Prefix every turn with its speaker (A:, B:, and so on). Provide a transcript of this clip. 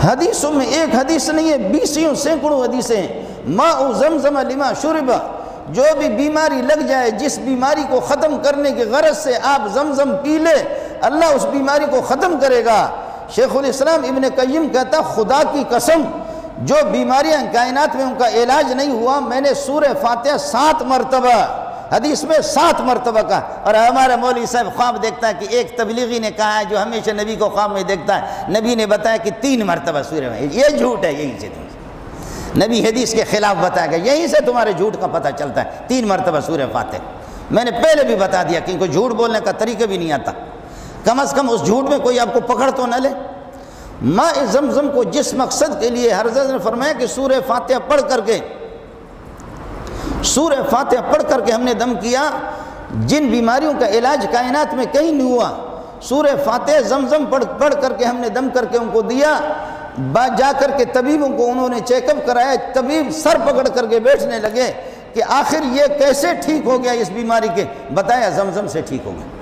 A: حدیثوں میں ایک حدیث نہیں ہے، بیسیوں سینکڑوں حدیثیں ہیں۔ ماء زمزم لما شرب، جو بھی بیماری لگ جائے، جس بیماری کو ختم کرنے کی غرض سے آپ زمزم پی لے، اللہ اس بیماری کو ختم کرے گا۔ شیخ الاسلام ابن قیم کہتا خدا کی قسم جو بیماریاں کائنات میں ان کا علاج نہیں ہوا، میں نے سورہ فاتحہ 7 مرتبہ، حدیث میں 7 مرتبہ کہا۔ اور ہمارا مولوی صاحب خواب دیکھتا ہے کہ ایک تبلیغی نے کہا ہے جو ہمیشہ نبی کو خواب میں دیکھتا ہے، نبی نے بتایا کہ 3 مرتبہ سورہ میں، یہ جھوٹ ہے، یہیں سے نبی حدیث کے خلاف بتایا گیا، یہیں سے تمہارے جھوٹ کا پتہ چلتا ہے۔ 3 مرتبہ سورہ فاتحہ، میں نے پہلے بھی بتا دیا کہ ان کو جھوٹ بولنے کا طریقہ بھی نہیں آتا، کم از کم اس جھوٹ میں کوئی آپ کو پکڑ تو نہ لے۔ ماء زمزم کو جس مقصد کے لیے حضرت نے فرمایا کہ سورہ فاتحہ پڑھ کر کے ہم نے دم کیا، جن بیماریوں کا علاج کائنات میں کہیں نہیں ہوا، سورہ فاتحہ زمزم پڑھ کر کے ہم نے دم کر کے ان کو دیا۔ جا کر کے طبیبوں کو انہوں نے چیک اپ کرایا، طبیب سر پکڑ کر کے بیٹھنے لگے کہ آخر یہ کیسے ٹھیک ہو گیا اس بیماری کے، بتایا زمزم سے ٹھیک ہو گیا۔